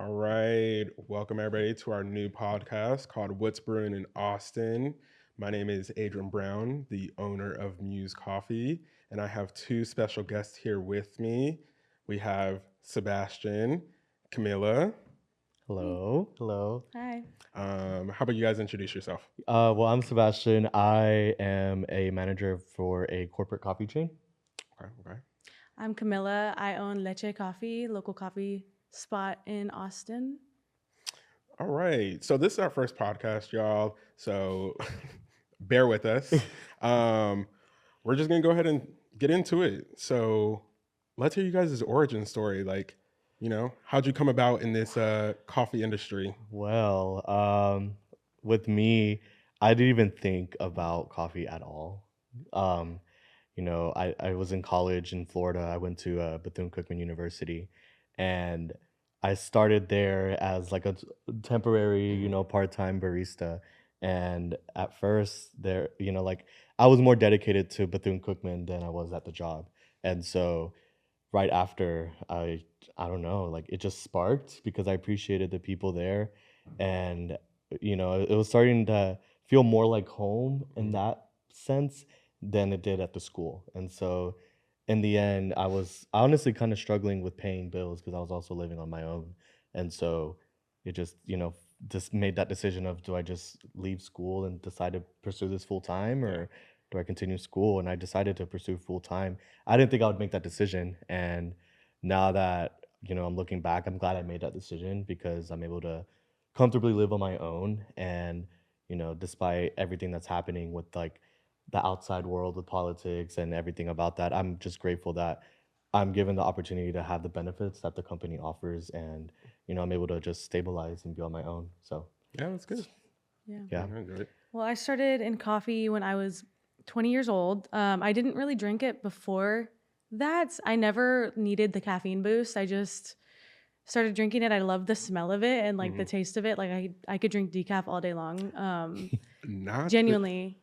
All right. Welcome, everybody, to our new podcast called What's Brewing in Austin. My name is Adrian Brown, the owner of Muse Coffee, and I have two special guests here with me. We have Sebastian, Camilla. Hey. Hello. Hello. Hi. How about you guys introduce yourself? Well, I'm Sebastian. I am a manager for a corporate coffee chain. Okay, okay. I'm Camilla. I own Leche Coffee, local coffee spot in Austin. All right. So this is our first podcast, y'all. So bear with us. Um, we're just gonna go ahead and get into it. So let's hear you guys' origin story. Like, how'd you come about in this coffee industry? Well, with me, I didn't even think about coffee at all. Um, I was in college in Florida. I went to Bethune-Cookman University, and I started there as like a temporary, part-time barista. And at first, there, like I was more dedicated to Bethune-Cookman than I was at the job. And so, right after, I don't know, like it just sparked because I appreciated the people there, and it was starting to feel more like home in that sense than it did at the school. And so in the end, I was honestly kind of struggling with paying bills because I was also living on my own. And so it just made that decision of, do I just leave school and decide to pursue this full time, Yeah. or do I continue school? And I decided to pursue full time. I didn't think I would make that decision. And now that, I'm looking back, I'm glad I made that decision because I'm able to comfortably live on my own. And, despite everything that's happening with like the outside world with politics and everything about that, I'm just grateful that I'm given the opportunity to have the benefits that the company offers, and I'm able to just stabilize and be on my own. So Yeah, that's good. Yeah. yeah. I enjoy it. Well, I started in coffee when I was 20 years old. I didn't really drink it before that. I never needed the caffeine boost. I just started drinking it. I loved the smell of it and like the Mhm. taste of it. Like I could drink decaf all day long. Not the Genuinely.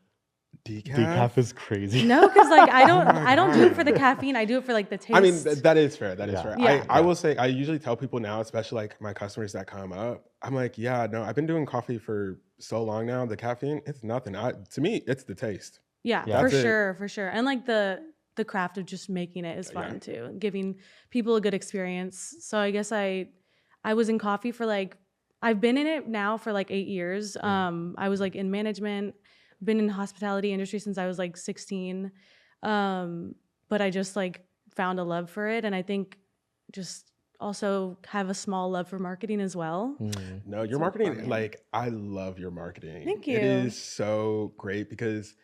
decaf. Decaf is crazy. No, because like I Oh don't my I don't do it for the god. caffeine. I do it for like the I mean, taste. that is fair. That is Yeah. fair. I, Yeah. I Yeah. will say, I usually tell people now, especially like my customers that come up, I'm like, yeah, no, I've been doing coffee for so long now. The caffeine, it's nothing. To me, it's the taste. Yeah, Yeah. for That's it. sure, for sure. And like the craft of just making it is Yeah. fun too, giving people a good experience. So I guess I was in coffee for like I've been in it now for like 8 years. I was like in management, been in hospitality industry since I was like 16. But I just like found a love for it, and I think just also have a small love for marketing as well. Mm. No, your It's worked for marketing, me. like, I love your marketing. Thank It you. is so great because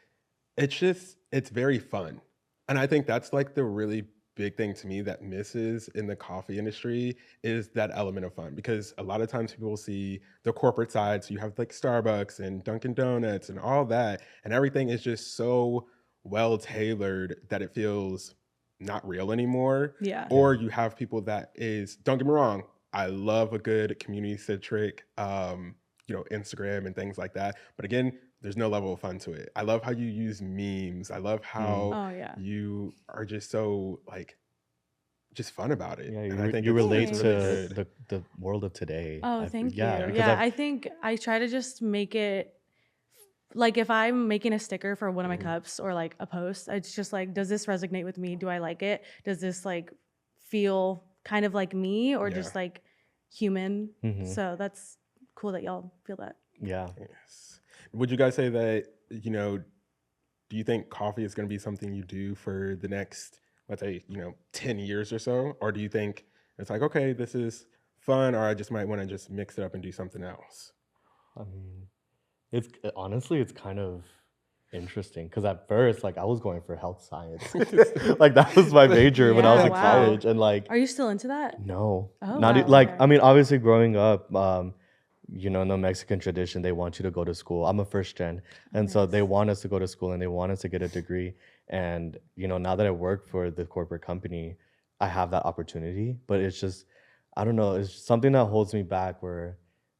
it's very fun. And I think that's like the really big thing to me that misses in the coffee industry is that element of fun, because a lot of times people see the corporate side. So you have like Starbucks and Dunkin' Donuts and all that, and everything is just so well tailored that it feels not real anymore. Yeah. Yeah. Or you have people that is, don't get me wrong, I love a good community centric Instagram and things like that. But again, there's no level of fun to it. I love how you use memes. I love Mm. how Oh yeah. you are just so like just fun about it. Yeah, And I think you it's relate really Thanks. to good. the world of today. Oh, thank you. Yeah, because Yeah, I've I think I try to just make it like if I'm making a sticker for one of my Mhm. cups or like a post, it's just like, does this resonate with me? Do I like it? Does this like feel kind of like me or Yeah. just like human? mhm, So that's cool that y'all feel that. yeah. Yes. Would you guys say that, do you think coffee is going to be something you do for the next, let's say, 10 years or so? Or do you think it's like, okay, this is fun, or I just might want to just mix it up and do something else? I mean, it's honestly, it's kind of interesting because at first, like, I was going for health science, like that was my major when I was Yeah, in wow. college, and like, Are you still into that? no, Oh, not wow. like, Okay. I mean, obviously, growing up, in the Mexican tradition, they want you to go to school. I'm a first gen, Oh, and so they nice. want us to go to school and they want us to get a degree. And now that I work for the corporate company, I have that opportunity. But it's just, I don't know, it's something that holds me back. Where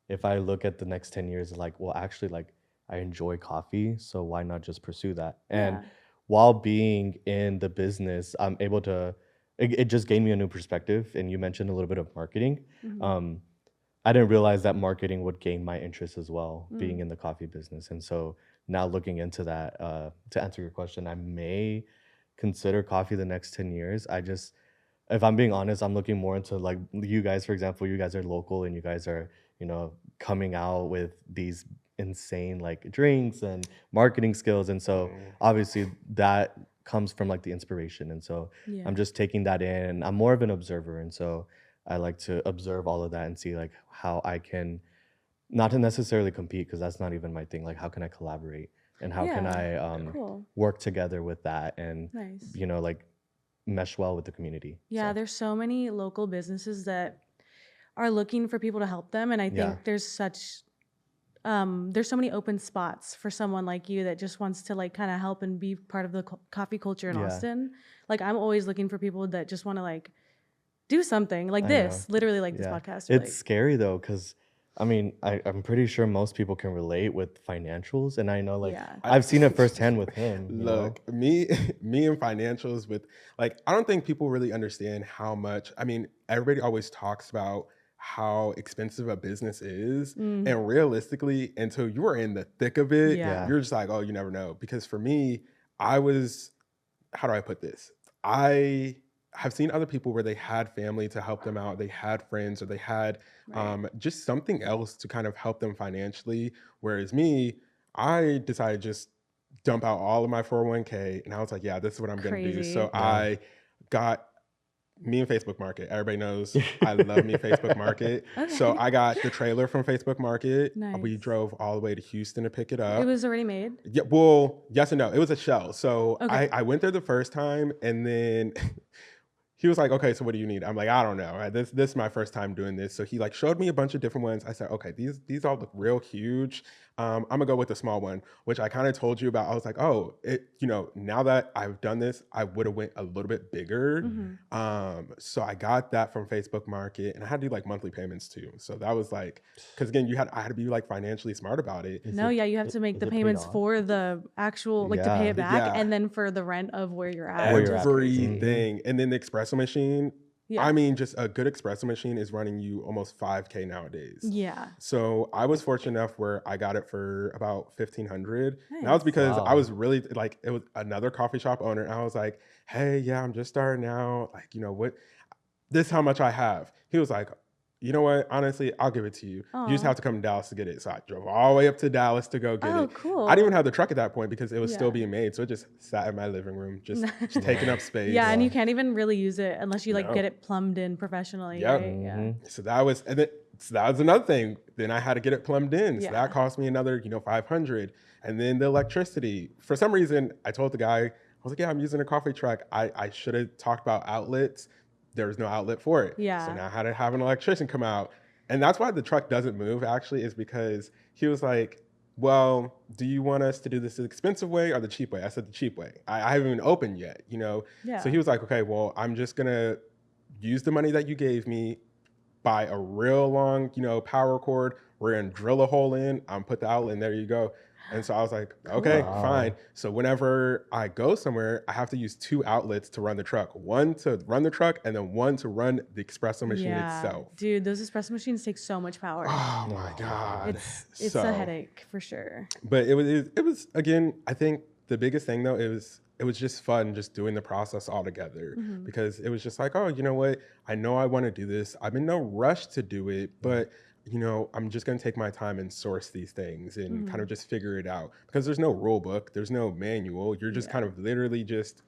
if I look at the next 10 years, like, well, actually, like I enjoy coffee, so why not just pursue that? And Yeah. while being in the business, I'm able to. It just gave me a new perspective. And you mentioned a little bit of marketing. Mhm. Um, I didn't realize that marketing would gain my interest as well, being Mm. in the coffee business. And so now looking into that, to answer your question, I may consider coffee the next 10 years. If I'm being honest, I'm looking more into like you guys, for example, you guys are local and you guys are, coming out with these insane like drinks and marketing skills. And so Mm. obviously that comes from like the inspiration. And so Yeah. I'm just taking that in. I'm more of an observer. And so I like to observe all of that and see like how I can not to necessarily compete because that's not even my thing. Like how can I collaborate and how can Yeah. I Cool. work together with that and Nice. like mesh well with the community. Yeah, So there's so many local businesses that are looking for people to help them, and I yeah, think there's so many open spots for someone like you that just wants to like kind of help and be part of the coffee culture in yeah, Austin. Like I'm always looking for people that just want to like do something like I know. this, literally like this Yeah. podcast. It's Like, scary though, because I mean, I'm pretty sure most people can relate with financials. And I know like yeah, I I've seen it firsthand with him. look, me me and financials with like I don't think people really understand how much. I mean, everybody always talks about how expensive a business is, mm, and realistically, until you are in the thick of it, yeah, Yeah. you're just like, oh, you never know. Because for me, I was, how do I put this? I have seen other people where they had family to help them out, they had friends, or they had right, just something else to kind of help them financially. Whereas me, I decided to just dump out all of my 401k, and I was like, yeah, this is what I'm going to do. So crazy. Yeah. I got me and Facebook Market. Everybody knows I love me Facebook Market. So Okay, I got the trailer from Facebook Market. We nice. drove all the way to Houston to pick it It up. was already made. Yeah, well, yes and no. It was a shell. So Okay, I went there the first time, and then he was like, okay, so what do you need? I'm like, I don't know. Right? This is my first time doing this. So he like showed me a bunch of different ones. I said, okay, these all look real huge. I'm gonna go with the small one, which I kind of told you about. I was like, oh, now that I've done this, I would have went a little bit bigger. hmm, So I got that from Facebook Market, and I had to do like monthly payments too. So that was like, because again, I had to be like financially smart about it. Is no, it yeah, you have to make is the it paid payments off? for the actual like to pay Yeah. it back, Yeah, and then for the rent of where you're at, Where which you're is at. crazy. everything. And then the espresso machine. I Yeah, mean, just a good espresso machine is running you almost 5K nowadays. yeah, So I was fortunate enough where I got it for about 1,500. And that was nice. because I Wow. was really like, it was another coffee shop owner. And I was like, hey, yeah, I'm just starting out. Like, what? This is how much I have. He was like, you know what? Honestly, I'll give it to you. You just Oh, have to come to Dallas to get it. So I drove all the way up to Dallas to go get oh, it. I didn't cool. even have the truck at that point because it was still Yeah. being made. So it just sat in my living room, just taking Wow. up space. Yeah, and you Wow. can't even really use it unless you like get No. it plumbed in professionally, Yep. right? Yeah. Hmm. So that was another thing. Then I had to get it plumbed in. So Yeah. that cost me another, 500. And then the electricity. For some reason, I told the guy, I was like, yeah, I'm using a coffee truck. I should have talked about outlets. There was no outlet for it. So Yeah. now I had to have an electrician come out. And that's why the truck doesn't move actually, is because he was like, well, do you want us to do this the expensive way or the cheap way? I said the cheap way. I haven't even opened yet, So Yeah. he was like, okay, well, I'm just gonna use the money that you gave me, buy a real long, power cord. We're gonna drill a hole in. Put the outlet in. There you go. And so I was like, okay, Cool. fine. Wow. So whenever I go somewhere, I have to use two outlets to run the truck. One to run the truck, and then one to run the espresso machine Yeah. itself. Dude, those espresso machines take so much power. Oh my Oh, God. It's So, a headache for sure. but it was again, I think the biggest thing though, it was just fun just doing the process all together, Hmm. because it was just like, oh, you know what? I know I want to do this. I'm in no rush to do it, but I'm just going to take my time and source these things and kind Hmm. of just figure it out, because there's no rule book, there's no manual. You're just Yeah. kind of literally just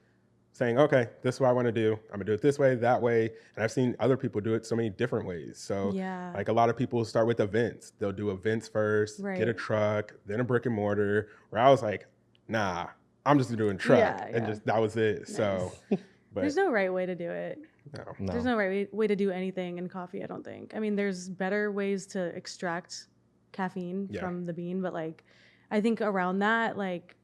saying, okay, this is what I want to do. I'm gonna do it this way, that way. And I've seen other people do it so many different ways. So Yeah. like a lot of people start with events. They'll do events first, get a Right. truck, then a brick and mortar. Where I was like, nah, I'm just doing truck, Yeah, and yeah. just that was it. So, Nice. but There's no right way to do it. no, There's No. no right way to do anything in coffee, I don't think. I mean, there's better ways to extract caffeine Yeah. from the bean, but like I think around that, like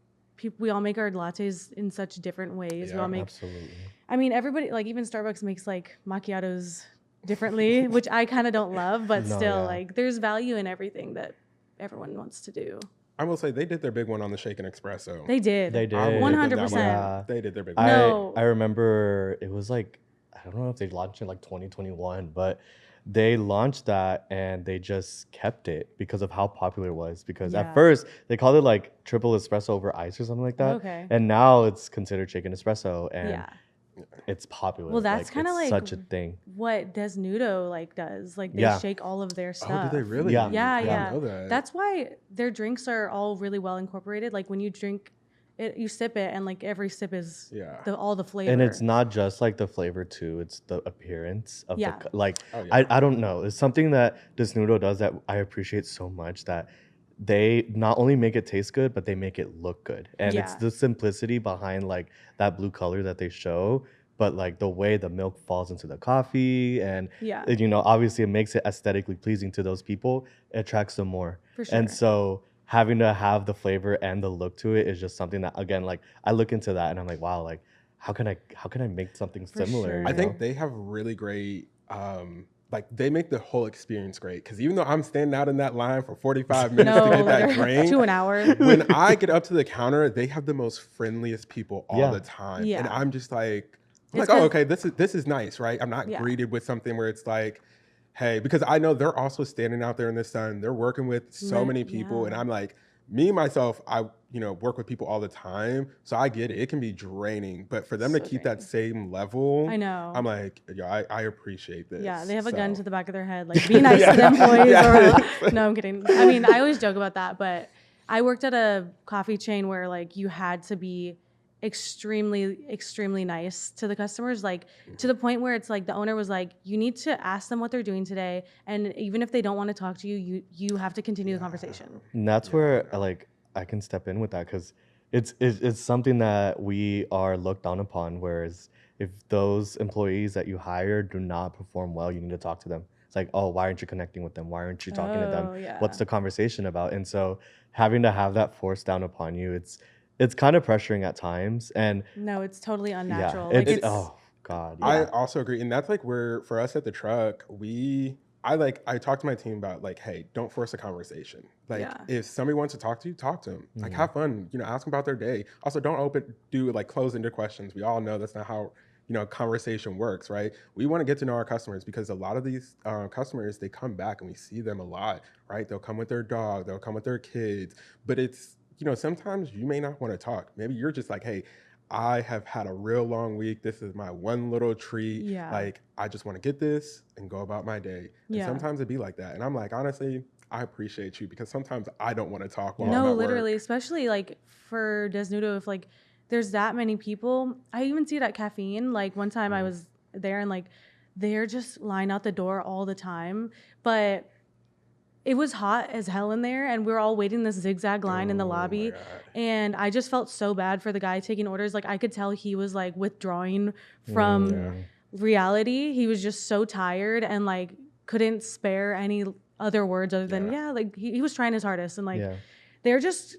we all make our lattes in such different ways. We Yeah. all make Absolutely. I mean, everybody, like even Starbucks makes like macchiatos differently, which I kind of don't love, but No, still, yeah. like there's value in everything that everyone wants to do. I will say they did their big one on the shaken espresso. They did. They did. I will give them that one. 100%. Yeah. They did their big one. No. I remember it was like I don't know if they launched in like 2021, but they launched that and they just kept it because of how popular it was. Because at Yeah. first they called it like triple espresso over ice or something like that, Okay. and now it's considered shaken espresso, and Yeah. it's popular. Well, that's like kind of it's like such a thing. what Desnudo like does. Like they Yeah. shake all of their Oh, stuff. do they really? Yeah. Yeah, I didn't yeah. know that. That's why their drinks are all really well incorporated. Like when you drink it, you sip it, and like every sip is Yeah. all the flavor. And it's not just like the flavor too; it's the appearance of Yeah. like. Oh, yeah. I don't know. It's something that Desnudo does that I appreciate so much, that they not only make it taste good, but they make it look good. And it's Yeah. the simplicity behind like that blue color that they show, but like the way the milk falls into the coffee, and Yeah. you know, obviously it makes it aesthetically pleasing to those people, it attracts them more. For sure. And so having to have the flavor and the look to it is just something that, again, like I look into that and I'm like, wow, like how can I make something For similar? sure. you I think know? they have really great, like they make the whole experience great. Because even though I'm standing out in that line for 45 minutes to no, get that like drink, to an hour. when I get up to the counter, they have the most friendliest people all Yeah. the time, and Yeah. I'm just like, It's oh, 'cause- okay, this is nice, right? I'm not Yeah. greeted with something where it's like, hey, because I know they're also standing out there in the sun. They're working with so Lit- many people, and yeah. I'm like, me myself, I work with people all the time, so I get it. It can be draining, but for them to So keep that same level, I know. I'm like, yeah, I appreciate this. Yeah, they have a gun So- to the back of their head. Like, be nice to the Yeah. employees. Yeah. Or, no, I'm kidding. I mean, I always joke about that, but I worked at a coffee chain where like you had to be extremely nice to the customers, like to the point where it's like the owner was like, you need to ask them what they're doing today, and even if they don't want to talk to you, you have to continue the conversation. And that's where like I can step in with that, because it's something that we are looked down upon. Whereas if those employees that you hire do not perform well, you need to talk to them. It's like, oh, why aren't you connecting with them? Why aren't you talking to them? Oh, yeah. What's the conversation about? And so having to have that forced down upon you, it's kind of pressuring at times. And No, it's totally unnatural. yeah, Like it's, it's oh god, yeah. I also agree, and that's like where for us at the truck, I talk to my team about like, hey, don't force a conversation. Like, Yeah. if somebody wants to talk to you, talk to them. Like, Mhm. have fun. Ask them about their day. Also, don't do like close-ended questions. We all know that's not how conversation works, right? We want to get to know our customers, because a lot of these customers, they come back and we see them a lot, right? They'll come with their dog, they'll come with their kids, but it's sometimes you may not want to talk. Maybe you're just like, hey, I have had a real long week. This is my one little treat. Yeah. Like, I just want to get this and go about my day. And Yeah. sometimes it'd be like that. And I'm like, honestly, I appreciate you, because sometimes I don't want to talk while I'm No, at literally, work. especially like for Desnudo, if like there's that many people, I even see it at Caffeine. Like one time I was there and like they're just lined out the door all the time, but it was hot as hell in there, and we were all waiting this zigzag line in the Oh my lobby. God. And I just felt so bad for the guy taking orders. Like I could tell he was like withdrawing from Mm. reality. He was just so tired and like couldn't spare any other words other than Yeah. like he was trying his hardest, and like Yeah. they're just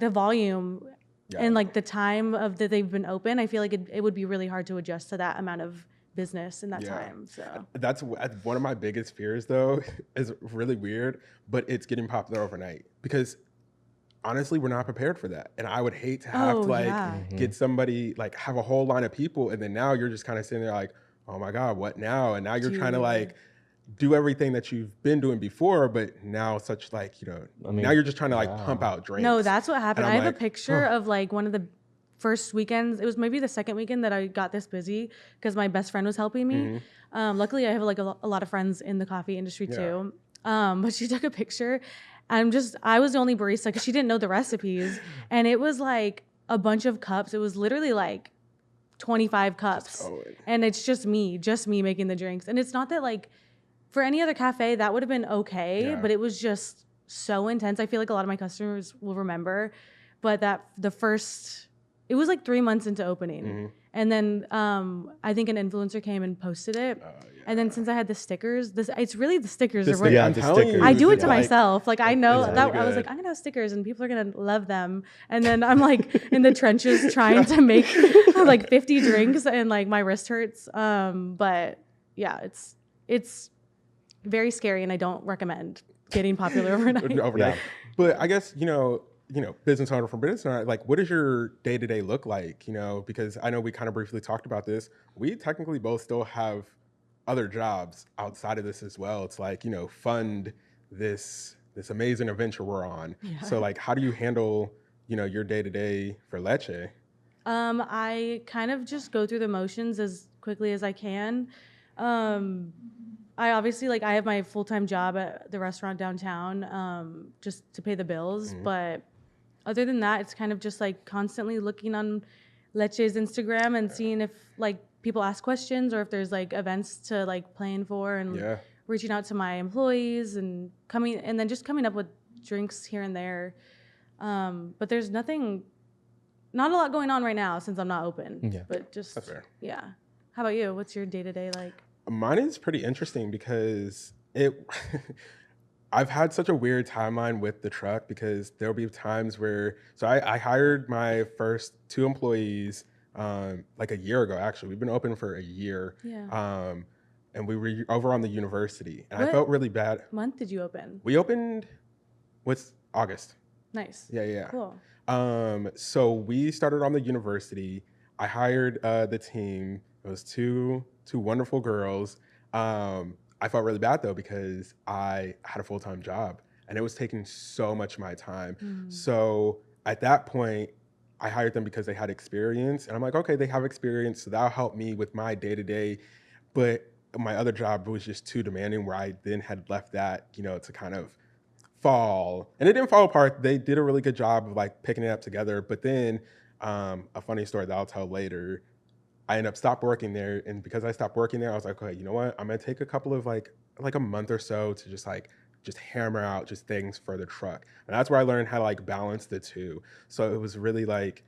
the volume Yeah. and like the time of that they've been open. I feel like it would be really hard to adjust to that amount of business in that Yeah. time. So That's one of my biggest fears, though. Is really weird, but it's getting popular overnight, because honestly, we're not prepared for that. And I would hate to have Oh, to like yeah. get somebody, like have a whole line of people, and then now you're just kind of sitting there like, oh my God, what now? And now you're trying to Dude. like do everything that you've been doing before, but now such like, I mean, now you're just trying to like yeah. pump out drinks. no, that's what happened. And I I'm have like, a picture "Ugh." of like one of the first weekends. It was maybe the second weekend that I got this busy because my best friend was helping me. Luckily, I have like a lot of friends in the coffee industry Yeah. too. But she took a picture. I was the only barista because she didn't know the recipes, and it was like a bunch of cups. It was literally like 25 cups, going. and it's just me making the drinks. And it's not that like for any other cafe that would have been okay, Yeah. but it was just so intense. I feel like a lot of my customers will remember, but it was like 3 months into opening. Mhm. And then I think an influencer came and posted it. Oh, And then yeah. since I had the stickers, it's really the stickers. The are what- sticker- Yeah, I'm the telling stickers. you, I do it to like, myself. Like I know It's that really I was good. like, I'm gonna have stickers and people are gonna love them. And then I'm like in the trenches trying to make like 50 drinks and like my wrist hurts. But yeah, it's very scary and I don't recommend getting popular overnight. overnight. Yeah. But I guess business owner from business owner, like, what does your day to day look like? Because I know we kind of briefly talked about this. We technically both still have other jobs outside of this as well. It's like, fund this amazing adventure we're on. So Yeah. like, how do you handle, your day to day for Leche? I kind of just go through the motions as quickly as I can. Um, I obviously like I have my full-time job at the restaurant downtown, just to pay the bills. Mhm. But other than that, it's kind of just like constantly looking on Leche's Instagram and seeing if like people ask questions or if there's like events to like plan for and Yeah. reaching out to my employees and coming and then just coming up with drinks here and there. But there's not a lot going on right now since I'm not open. Yeah. But That's just fair. yeah. How about you? What's your day to day like? Mine is pretty interesting because it I've had such a weird timeline with the truck because there'll be times where I hired my first two employees like a year ago actually. We've been open for a year. Yeah. And we were over on the university and I What felt really bad. month did you open? We opened what's August. Nice. Yeah, yeah. Cool. So we started on the university. I hired the team. It was two wonderful girls. I felt really bad though because I had a full-time job and it was taking so much of my time. Mm. So at that point, I hired them because they had experience, and I'm like, okay, they have experience, so that'll help me with my day-to-day. But my other job was just too demanding, where I then had left that, to kind of fall, and it didn't fall apart. They did a really good job of like picking it up together. But then, a funny story that I'll tell later. I ended up stopped working there, and because I stopped working there, I was like, okay, you know what? I'm gonna take a couple of like a month or so to just hammer out just things for the truck, and that's where I learned how to like balance the two. So it was really like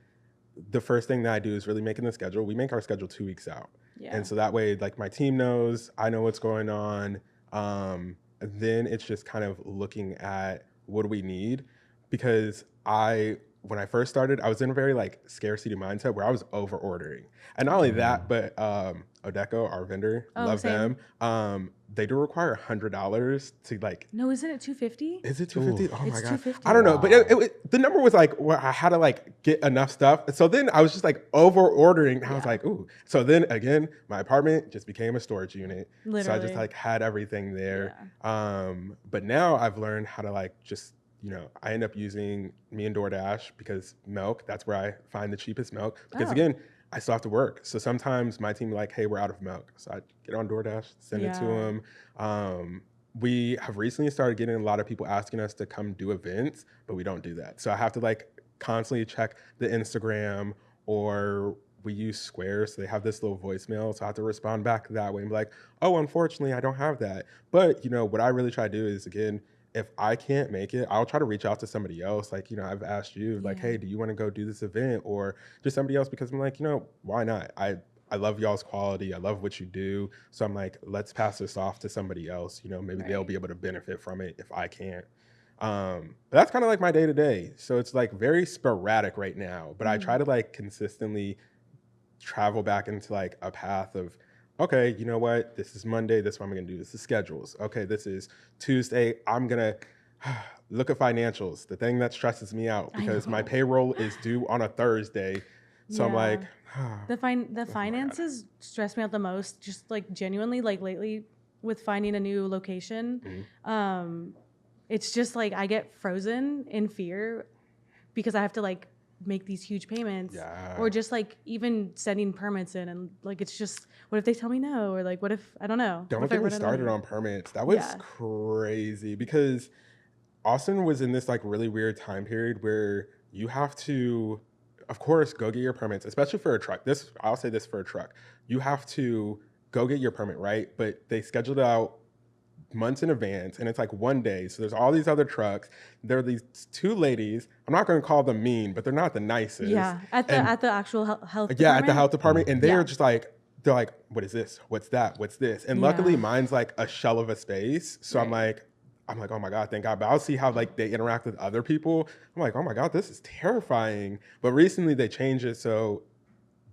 the first thing that I do is really making the schedule. We make our schedule 2 weeks out. Yeah. And so that way, like my team knows, I know what's going on. And then it's just kind of looking at what do we need, because when I first started, I was in a very like scarcity mindset where I was over ordering. And not only that, Mm. but Odeco, our vendor, Oh, love same. them. They do require $100 to like. No, isn't it 250? Is it Ooh. 250? Oh my It's god. 250. I don't know, but Wow. the number was like where I had to like get enough stuff. So then I was just like over ordering. I was Yeah. like, ooh. So then again, my apartment just became a storage unit. So I just Literally. like had everything there. Yeah. But now I've learned how to like just, I end up using me and DoorDash because milk, that's where I find the cheapest milk. Because Oh. again, I still have to work. So sometimes my team like, hey, we're out of milk. So I get on DoorDash, send it to Yeah. them. We have recently started getting a lot of people asking us to come do events, but we don't do that. So I have to like constantly check the Instagram, or we use Square. So they have this little voicemail. So I have to respond back that way and be like, oh, unfortunately, I don't have that. But, what I really try to do is, again, if I can't make it, I'll try to reach out to somebody else. Like, I've asked you, like, Yeah. hey, do you want to go do this event? Or just somebody else, because I'm like, why not? I love y'all's quality. I love what you do. So I'm like, let's pass this off to somebody else. Maybe they'll Right. be able to benefit from it if I can't. But that's kind of like my day to day. So it's like very sporadic right now, but I try Mm. to like consistently travel back into like a path of, okay, you know what? This is Monday. This is what I'm going to do. This is schedules. Okay, this is Tuesday. I'm going to look at financials, the thing that stresses me out I because my know. payroll is due on a Thursday. So I'm like, Yeah. oh The my God. finances stress me out the most, just like genuinely, like lately with finding a new location. Mhm. It's just like I get frozen in fear because I have to like make these huge payments Yeah. or just like even sending permits in and like it's just what if they tell me no, or like what if I don't know. What Don't if I get me run out of started money? on permits. That was Yeah. crazy because Austin was in this like really weird time period where you have to, of course, go get your permits, especially for a truck. I'll say this for a truck. You have to go get your permit, right? But they scheduled it out months in advance and it's like one day. So there's all these other trucks. There are these two ladies. I'm not going to call them mean, but they're not the nicest. Yeah. And At the actual health yeah, at the department. health department, and Yeah. they're like, what is this? What's that? What's this? And luckily, Yeah. mine's like a shell of a space. So Right. I'm like, oh my god, thank God. But I'll see how like they interact with other people. I'm like, oh my god, this is terrifying. But recently they changed it, so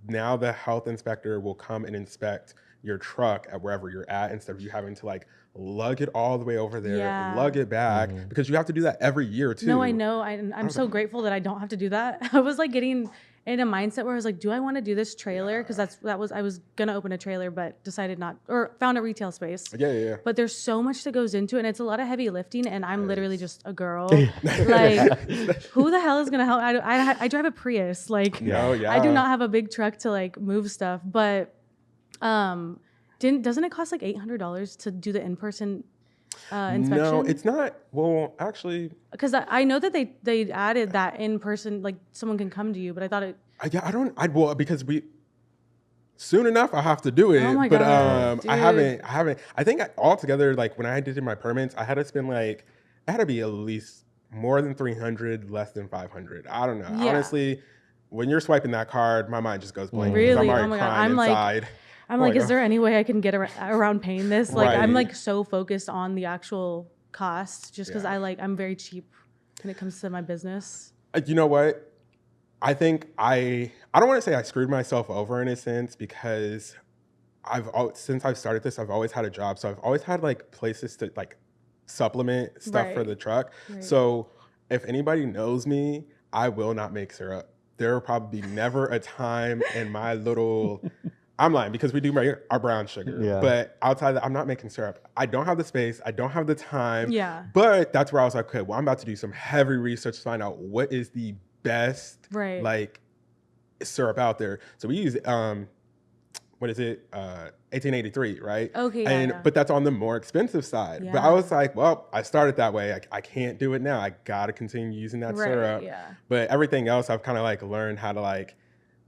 now the health inspector will come and inspect your truck at wherever you're at instead of you having to like lug it all the way over there, Yeah. lug it back, Mhm. because you have to do that every year too. No, I know. I'm was so like, grateful that I don't have to do that. I was like getting in a mindset where I was like, do I want to do this trailer? Because I was gonna open a trailer, but decided not, or found a retail space. Yeah. But there's so much that goes into it, and it's a lot of heavy lifting. And I'm literally Yes. just a girl. Like, who the hell is gonna help? I drive a Prius. Like, Oh, yeah. I do not have a big truck to like move stuff. But doesn't it cost like $800 to do the in-person inspection? No, it's not. Well, actually, Because I know that they added that in person, like someone can come to you, but I thought it. well, because soon enough I have to do it. Oh my but God, I dude. haven't. I think altogether, like when I did my permits, I had to spend like it had to be at least more than 300, less than 500. I don't know. Yeah. Honestly, when you're swiping that card, my mind just goes blank. 'Cause Really? I'm already Oh my God. crying I'm like- inside. I'm Oh like, my is there any way I can get around paying this? Like, I'm Right. like so focused on the actual cost, just because Yeah. I'm very cheap when it comes to my business. You know what? I think I don't want to say I screwed myself over in a sense because since I've started this, I've always had a job, so I've always had like places to like supplement stuff for Right. the truck. Right. So if anybody knows me, I will not make syrup. There will probably be never a time in my little. I'm lying because we do make our brown sugar, Yeah. but outside that, I'm not making syrup. I don't have the space. I don't have the time. Yeah. But that's where I was like, okay, well, I'm about to do some heavy research to find out what is the best Right. like syrup out there. So we use what is it? 1883, right? Okay, yeah, And yeah. but that's on the more expensive side. But I Yeah. was like, well, I started that way. I can't do it now. I gotta continue using that Right, syrup. yeah. But everything else, I've kind of like learned how to like,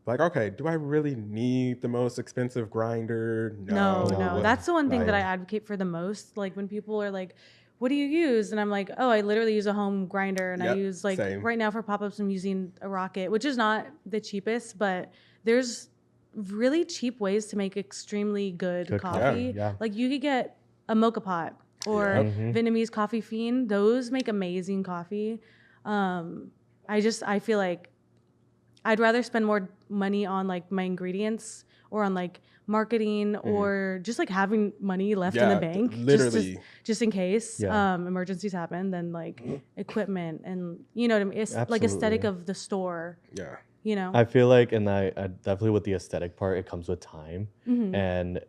okay, do I really need the most expensive grinder? No, No. that's the one thing that I Right. advocate for the most. Like when people are like, what do you use? And I'm like, oh, I literally use a home grinder, and I Yep, use like same. right now for pop-ups, I'm using a Rocket, which is not the cheapest, but there's really cheap ways to make extremely good Good coffee. coffee, yeah. Like you could get a mocha pot or Yep. Vietnamese Coffee Fiend. Those make amazing coffee. I feel like I'd rather spend more money on like my ingredients or on like marketing or just like having money left in the Yeah, bank, literally. just in case Yeah. emergencies happen. Than like equipment and you know what I mean. It's like aesthetic Absolutely. of the store. Yeah. You know. I feel like, and I definitely with the aesthetic part, it comes with time, Mhm. and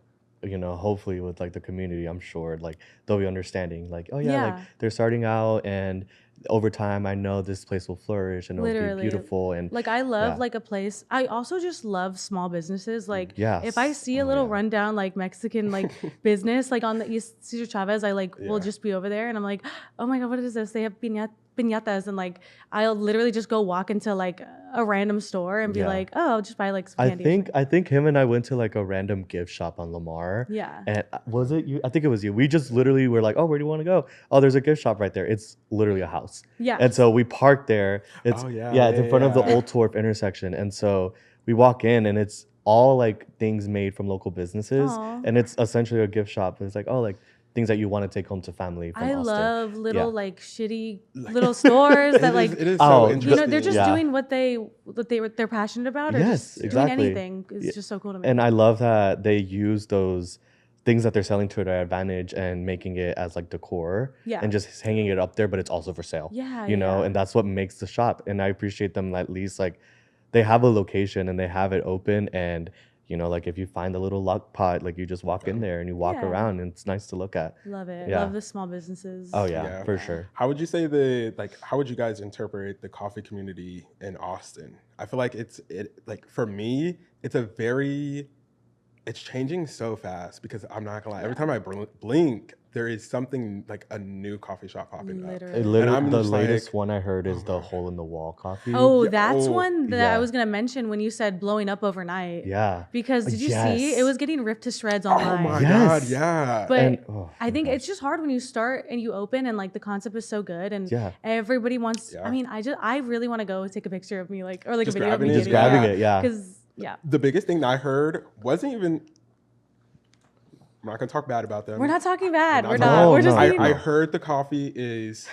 hopefully with like the community, I'm sure like they'll be understanding. Like, oh yeah, like Yeah. they're starting out, and over time, I know this place will flourish and it'll be Literally. beautiful. And Like I love Yeah. like a place. I also just love small businesses. Like if I Yes. see a Oh, little yeah. rundown like Mexican like business like on the East Cesar Chavez, I like will Yeah. just be over there and I'm like, oh my God, what is this? They have piñatas and like I'll literally just go walk into like a random store and be Yeah. like, oh, I'll just buy like some I candy. think him and I went to like a random gift shop on Lamar. Yeah. And was it you? I think it was you. We just literally were like, oh, where do you want to go? Oh, there's a gift shop right there. It's literally a house. Yeah. And so we parked there. It's Oh, yeah, it's in yeah, front of the yeah. Old Torp intersection. And so we walk in and it's all like things made from local businesses. Aw. And it's essentially a gift shop. It's like, oh, like things that you want to take home to family from I Austin. love little Yeah. like shitty little stores that like it is Oh, so you know, interesting. they're just Yeah. doing what they're passionate about or Yes, just exactly. doing anything. It's Yeah. just so cool to me. And I love that they use those things that they're selling to their advantage and making it as like decor Yeah. and just hanging it up there, but it's also for sale. Yeah, You know, yeah. and that's what makes the shop. And I appreciate them at least like they have a location and they have it open. And, like if you find a little luck pot, like you just walk in there and you walk Yeah. around and it's nice to look at. Love it. Yeah. Love the small businesses. Oh, yeah, Yeah. for sure. How would you say how would you guys interpret the coffee community in Austin? I feel like like for me, it's changing so fast because I'm not gonna lie. Every time I blink, there is something like a new coffee shop popping up. Literally. Literally, I'm the just latest like, one I heard is oh the my. hole in the wall coffee. Oh, Yeah, that's oh, one that I yeah. was gonna mention when you said blowing up overnight. Yeah. Because did you see Yes. it was getting ripped to shreds Oh online. my Yes. god, yeah. But And- oh I my think gosh. it's just hard when you start and you open and like the concept is so good and Yeah. everybody wants. Yeah. I mean, I really want to go take a picture of me like or like Just a video of grabbing me it, Just getting grabbing it, yeah. Because yeah, The biggest thing that I heard wasn't even. I'm not gonna talk bad about them. we're not talking bad. I'm We're not not. talking- We're just. No, eating. I heard the coffee is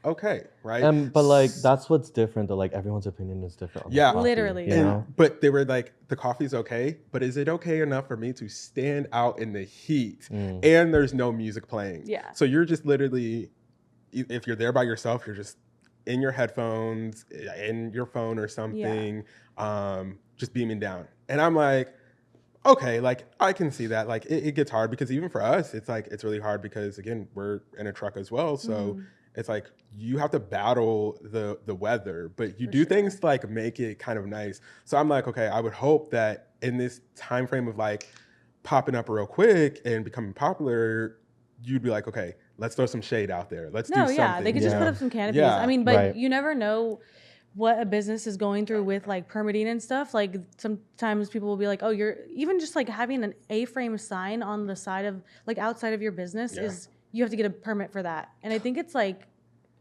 okay, right? But like that's what's different though. Like everyone's opinion is different. On the Yeah. coffee, Literally, You yeah. know? But they were like, the coffee's okay, but is it okay enough for me to stand out in the heat and there's no music playing? Yeah. So you're just literally, if you're there by yourself, you're just in your headphones, in your phone or something, just beaming down. And I'm like, okay, like I can see that. Like it gets hard because even for us, it's like it's really hard because again, we're in a truck as well. So it's like you have to battle the weather, but you For do sure. things to like make it kind of nice. So I'm like, okay, I would hope that in this time frame of like popping up real quick and becoming popular, you'd be like, okay, let's throw some shade out there. Let's do No, something. yeah, they could just put Yeah. up some canopies. Yeah. I mean, but Right. you never know what a business is going through with like permitting and stuff. Like sometimes people will be like, "Oh, you're even just like having an A-frame sign on the side of like outside of your business Yeah. is you have to get a permit for that." And I think it's like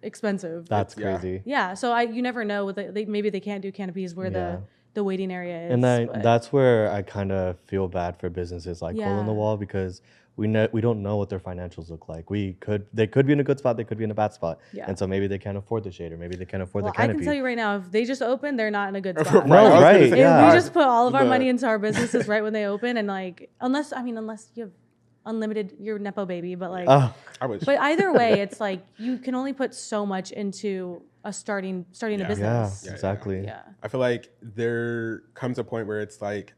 expensive. That's Yeah. crazy. Yeah, so you never know with maybe they can't do canopies where Yeah. the waiting area is. And but- that's where I kind of feel bad for businesses like Hole in the Yeah. Wall because we don't know what their financials look like. They could be in a good spot, they could be in a bad spot, Yeah. and so maybe they can't afford the shade or maybe they can't afford well, the I canopy. can tell you right now, if they just open, they're not in a good Right, spot. No, I was gonna right, say, yeah. If we I- just put all of our the- money into our businesses right when they open, and like unless you have unlimited, you're nepo baby, but like, Oh, I wish. but either way, it's like you can only put so much into a starting a Yeah. yeah, business. Yeah, exactly. Yeah. I feel like there comes a point where it's like,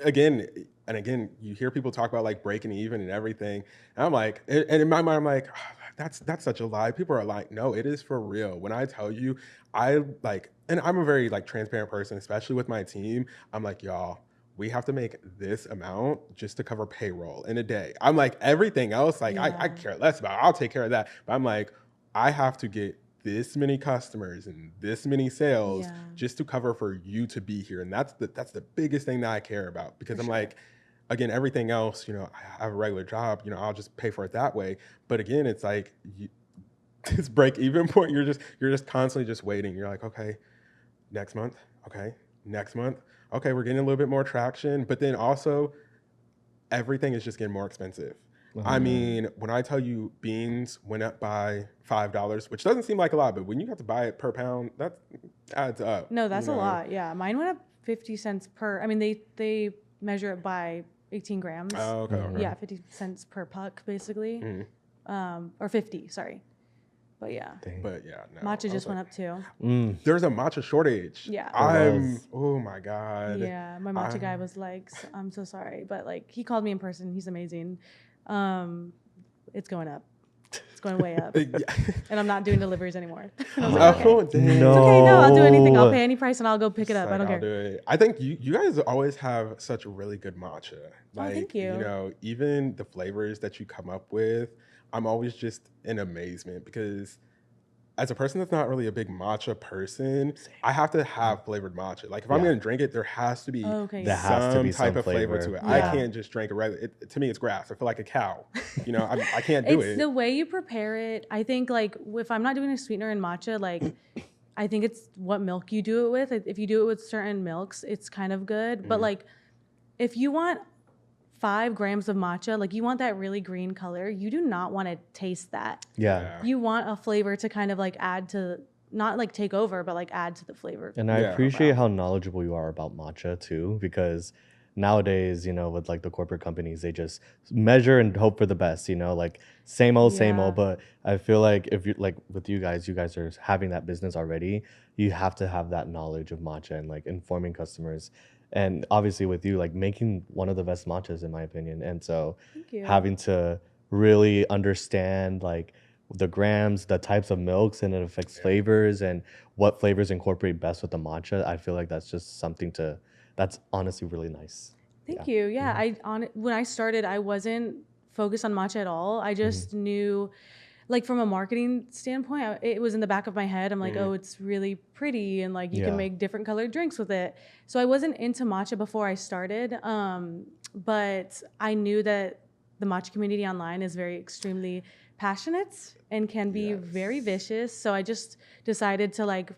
again and again, you hear people talk about like breaking even and everything. And I'm like, and in my mind, I'm like, "Oh, that's such a lie. People are like, no, it is for real. When I tell you, I like, and I'm a very like transparent person, especially with my team. I'm like, y'all, we have to make this amount just to cover payroll in a day. I'm like, everything else, like I Yeah. care less about. I'll take care of that. But I'm like, I have to get this many customers and this many sales Yeah. just to cover for you to be here. And that's the biggest thing that I care about because For I'm sure. like, again, everything else, I have a regular job, I'll just pay for it that way. But again, it's like this break even point, you're just constantly just waiting. You're like, okay, next month. Okay, next month. Okay, we're getting a little bit more traction, but then also everything is just getting more expensive. I mean, when I tell you beans went up by $5, which doesn't seem like a lot, but when you have to buy it per pound, that adds up. No, that's you a know? lot. Yeah, mine went up 50 cents per. I mean, they measure it by 18 grams. Oh, okay. Okay. Yeah, 50 cents per puck, basically. Mhm. Or 50, sorry. But yeah, Dang. But yeah, no. I matcha was just like, went up too. Mm, There's a matcha shortage. Yeah. Oh my God. Yeah, my matcha guy was like, "I'm so sorry," but like he called me in person. He's amazing. It's going up. It's going way up, Yeah. and I'm not doing deliveries anymore. And I was like, okay. Oh, dang. No. It's okay. No, I'll do anything. I'll No. pay any price, and I'll go pick it up. It's I don't like, care. I'll do it. I think you guys always have such really good matcha. Like, thank you. Even the flavors that you come up with, I'm always just in amazement because as a person that's not really a big matcha person, I have to have flavored matcha. Like if I'm Yeah. gonna drink it, there has to be Oh, okay. There has to be type some of flavor flavor. to it. Yeah. I can't just drink a regular. To me, it's grass. I feel like a cow. I can't do It's it. the way you prepare it. I think like if I'm not doing a sweetener in matcha, like I think it's what milk you do it with. If you do it with certain milks, it's kind of good. But like if you want 5 grams of matcha, like you want that really green color, you do not want to taste that. yeah. You want a flavor to kind of like add to, not like take over, but like add to the flavor. And I Yeah. appreciate how knowledgeable you are about matcha too, because nowadays, with like the corporate companies, they just measure and hope for the best, like same old, same Yeah. old. But I feel like if you like with you guys are having that business already, you have to have that knowledge of matcha and like informing customers. And obviously with you, like making one of the best matchas in my opinion. And so Thank you. having to really understand like the grams, the types of milks, and it affects flavors and what flavors incorporate best with the matcha. I feel like that's just something that's honestly really nice. Thank Yeah. you. Yeah, when I started, I wasn't focused on matcha at all. I just knew, like from a marketing standpoint, it was in the back of my head. I'm like, oh, it's really pretty, and like you Yeah. can make different colored drinks with it. So I wasn't into matcha before I started, but I knew that the matcha community online is very extremely passionate and can be very vicious. So I just decided to like.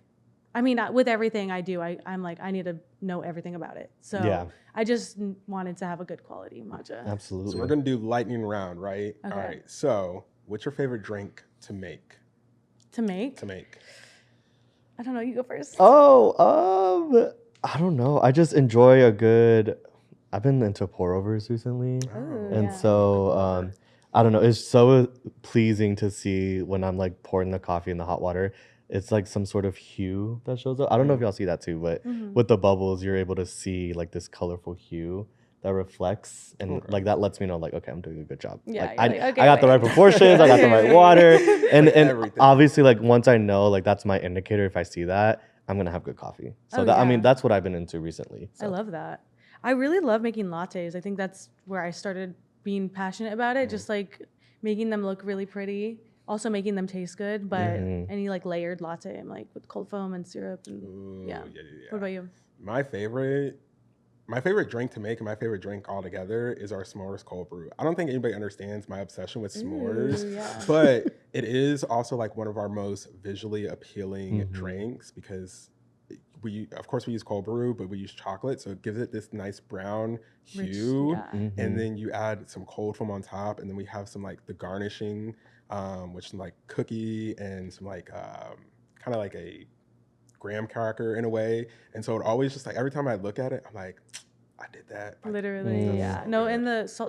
I mean, with everything I do, I'm like, I need to know everything about it. So Yeah. I just wanted to have a good quality matcha. Absolutely. So we're gonna do lightning round, right? All Okay. right. So, what's your favorite drink to make? To make? I don't know. You go first. I don't know. I just enjoy I've been into pour overs recently. Ooh, And yeah. so I don't know, it's so pleasing to see when I'm like pouring the coffee in the hot water it's like some sort of hue that shows up. I don't know if y'all see that too, but with the bubbles, you're able to see like this colorful hue that reflects, and Okay. like that lets me know like, okay, I'm doing a good job. Yeah, Like you're I, like, okay, I got the right wait. proportions, I got the right water, and Like and everything. obviously like once I know like that's my indicator. If I see that, I'm gonna have good coffee. So Oh, that I mean yeah. that's what I've been into recently. I So. love that. I really love making lattes. I think that's where I started being passionate about it. Just like making them look really pretty, also making them taste good. But any like layered latte, I'm like with cold foam and syrup. And Ooh, yeah. yeah. What about you? My favorite drink to make and my favorite drink altogether is our s'mores cold brew. I don't think anybody understands my obsession with s'mores, Ooh, yeah. but it is also like one of our most visually appealing drinks because of course we use cold brew, but we use chocolate, so it gives it this nice brown Rich, hue. yeah. And then you add some cold foam on top, and then we have some like the garnishing, which some like cookie and some like kind of like a graham cracker in a way. And so it always just like every time I look at it, I'm like, I did that. Literally, yeah. so No, good. and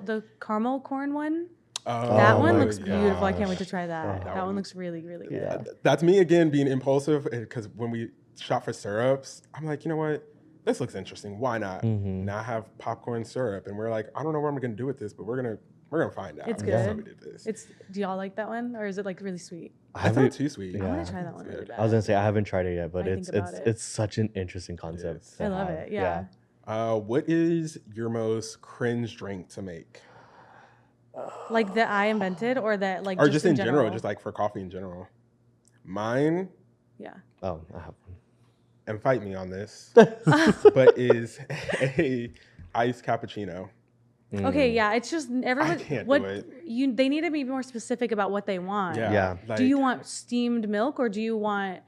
the caramel corn one, Oh, that one my looks beautiful. I can't wait to gosh. try that. That That one one- looks really, really good. Yeah. That's me again being impulsive because when we shop for syrups, I'm like, you know what? This looks interesting. Why not? Now have popcorn syrup, and we're like, I don't know what I'm gonna do with this, but we're gonna find out. It's That's how good. we did this. Do y'all like that one, or is it like really sweet? I That's haven't- not too sweet. Yeah. I I want to try that one really good. bad. I was gonna say I haven't tried it yet, but I it's think about it. it's such an interesting concept. is. to I love have. it. Yeah. What is your most cringe drink to make, Like that I invented, or that like or just in general, just like for coffee in general? Mine, yeah. Oh, I have one. and fight me on this, but is a iced cappuccino. Okay, yeah. It's just everyone. can't what do it. they need to be more specific about what they want. Yeah. Do you like- want steamed milk, or do you want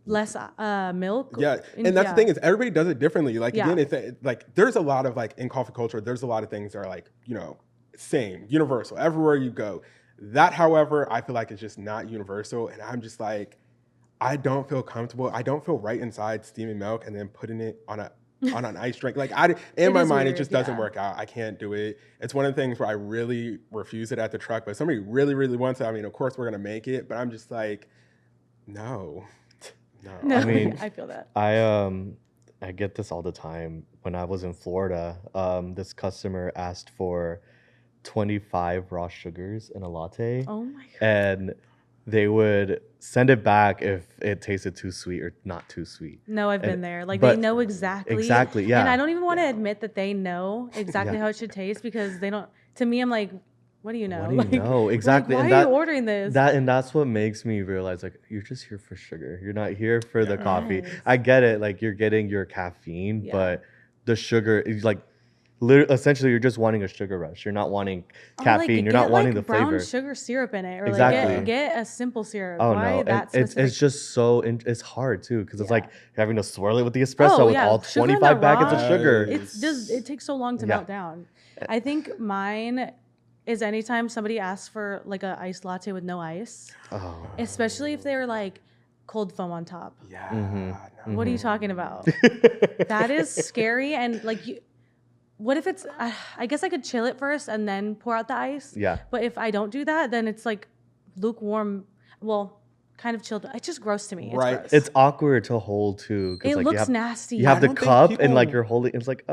less milk? Yeah, and that's the thing is everybody does it differently. Like Yeah. again, it's like there's a lot of like in coffee culture, there's a lot of things that are like same, universal everywhere you go. That, however, I feel like it's just not universal, and I'm just like, I don't feel comfortable. I don't feel right inside steaming milk and then putting it on an ice drink. Like in It my is mind, it weird, just doesn't yeah. work out. I can't do it. It's one of the things where I really refuse it at the truck. But if somebody really, really wants it, I mean, of course we're gonna make it. But I'm just like, no. No, I mean, I feel that. I get this all the time. When I was in Florida, this customer asked for 25 raw sugars in a latte, Oh my god. and they would send it back if it tasted too sweet or not too sweet. No, I've been there. Like but- they know exactly. Exactly, yeah. And I don't even want to admit that they know exactly Yeah. how it should taste because they don't. To me, I'm like, what do you know? What do you know? Exactly. Why and are you ordering this? that's what makes me realize like you're just here for sugar. You're not here for the coffee. Yes. I get it. Like you're getting your caffeine, Yeah. but the sugar is like essentially you're just wanting a sugar rush. You're not wanting Or, caffeine. Like, you're not get, wanting like, the brown flavor. sugar syrup in it, or Exactly. like get a simple syrup. Oh Why no, that and it's specific? just so it's hard too because it's Yeah. like having to swirl it with the espresso with yeah, all sugar in the 25 packets of raw, sugar. It takes so long to Yeah. melt down. I think mine is anytime somebody asks for like a iced latte with no ice, Oh. especially if they're like cold foam on top. Yeah. Mm-hmm. no. What are you talking about? That is scary. And like, what if it's? I guess I could chill it first and then pour out the ice. Yeah. But if I don't do that, then it's like lukewarm. Well, kind of chilled. It's just gross to me. It's Right. gross. It's awkward to hold too. 'Cause, it like, looks you have, nasty. You have I the don't think cup and like people- you're holding. It's like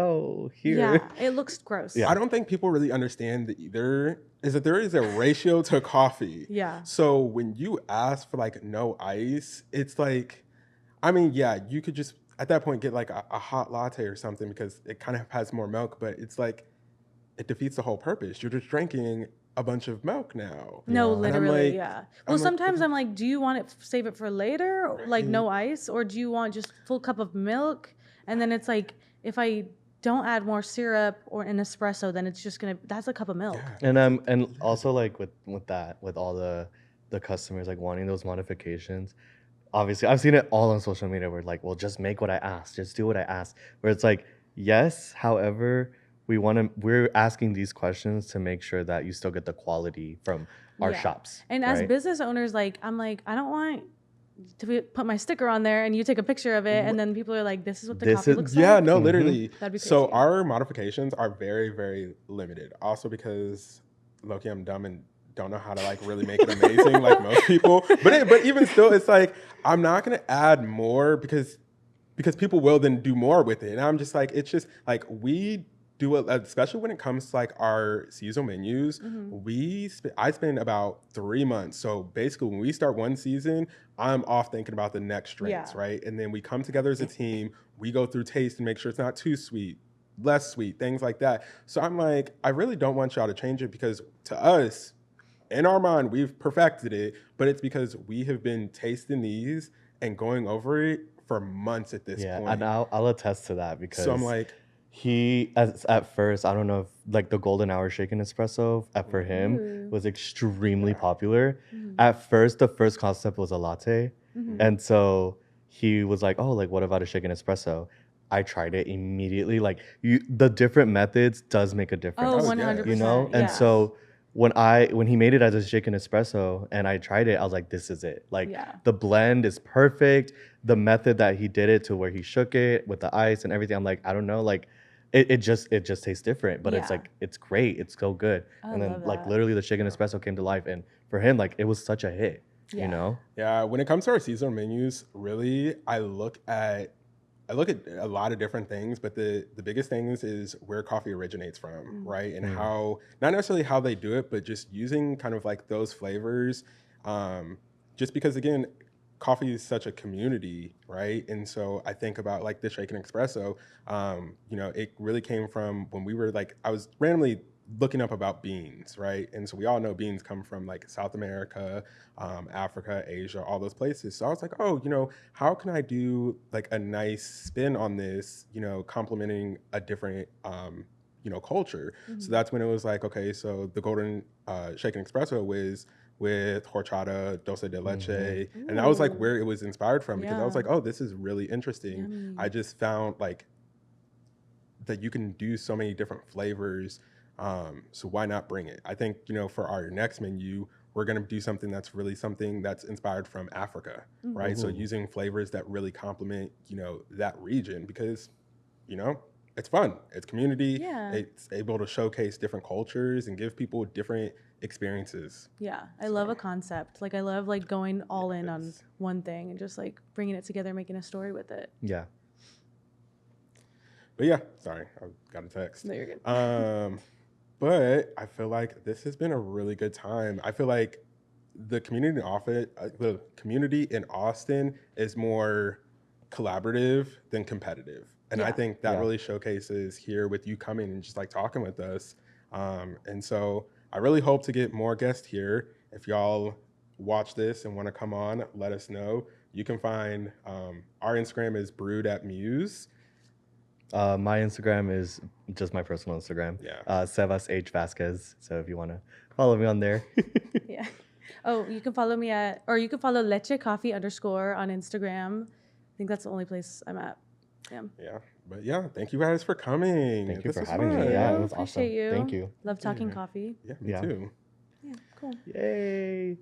here. Yeah, it looks gross. Yeah. I don't think people really understand that either is that there is a ratio to coffee. Yeah. So when you ask for like no ice, it's like, I mean, yeah, you could just at that point get like a hot latte or something because it kind of has more milk, but it's like it defeats the whole purpose. You're just drinking a bunch of milk now. No, And I'm literally, like- yeah. I'm Well, like, sometimes I'm like, do you want it save it for later, or, like Right. no ice, or do you want just full cup of milk? And then it's like, if I don't add more syrup or an espresso, then it's just that's a cup of milk. And also like with that with all the customers like wanting those modifications. Obviously, I've seen it all on social media where like, well, just make what I ask, just do what I ask. Where it's like, yes, however, we're asking these questions to make sure that you still get the quality from our Yeah. shops. And as right? business owners, like I'm like, I don't want to put my sticker on there and you take a picture of it, and then people are like, this is what the This coffee is- looks Yeah, like. no, Mhm. literally. That'd be So crazy. our modifications are very, very limited. Also because Loki, I'm dumb and don't know how to like really make it amazing like most people. But even still, it's like I'm not gonna add more because people will then do more with it. And I'm just like, it's just like we do it, especially when it comes to like our seasonal menus. I spend about 3 months. So basically, when we start one season, I'm off thinking about the next strains, Yeah. right? And then we come together as a team. We go through taste and make sure it's not too sweet, less sweet, things like that. So I'm like, I really don't want y'all to change it because to us, in our mind, we've perfected it, but it's because we have been tasting these and going over it for months at this Yeah, point. and I'll attest to that So I'm because like, he, as at first, I don't know if like the golden hour shaken espresso for him Ooh. was extremely Yeah. popular. Mhm. At first, the first concept was a latte, Mhm. and so he was like, "Oh, like what about a shaken espresso?" I tried it immediately. Like the different methods does make a difference. Oh, Oh, 100%. You know, and Yeah. so when he made it as a shaken espresso and I tried it, I was like, this is it. Like Yeah. the blend is perfect. The method that he did it to where he shook it with the ice and everything, I'm like, I don't know, like it just tastes different, but it's Yeah. like it's great, it's so good. I And then love like that. literally the shaken espresso came to life, and for him, like it was such a hit. Yeah. You know? yeah, when it comes to our seasonal menus, really, I look at a lot of different things, but the biggest things is where coffee originates from, right? And Mm. how not necessarily how they do it, but just using kind of like those flavors. Just because again, coffee is such a community, right? And so I think about like the shaken espresso. It really came from when we were like I was randomly looking up about beans, right? And so we all know beans come from like South America, Africa, Asia, all those places. So I was like, oh, how can I do like a nice spin on this, complementing a different, culture. So Mhm. that's when it was like, okay, so the golden shaken espresso was with horchata, dulce de leche, and that was like Ooh. where it was inspired from because I was Yeah. like, oh, this is really interesting. Yummy. I just found like that you can do so many different flavors. So why not bring it? I think, for our next menu, we're going to do something that's really something that's inspired from Africa, right? So Ooh. using flavors that really complement, that region because, it's fun. It's community. Yeah. It's able to showcase different cultures and give people different experiences. Yeah. I love So, a concept. Like I love like going all in on yes. one thing and just like bringing it together, making a story with it. Yeah. But yeah, sorry, I got a text. No, you're good. But I feel like this has been a really good time. I feel like the community in Austin is more collaborative than competitive, and I Yeah. think that Yeah. really showcases here with you coming and just like talking with us. And so I really hope to get more guests here. If y'all watch this and want to come on, let us know. You can find our Instagram is brewed@muse. My Instagram is just my personal Instagram. Yeah. Sebas H Vasquez. So if you want to follow me on there. Yeah. Oh, you can follow me you can follow Leche Coffee _ on Instagram. I think that's the only place I'm at. Yeah. Yeah. But yeah, thank you guys for coming. Thank you This for was having me. fun. Yeah, it you. was awesome. Appreciate you. Thank you. Love talking Yeah. coffee. Yeah, me Yeah. too. Yeah, cool. Yay.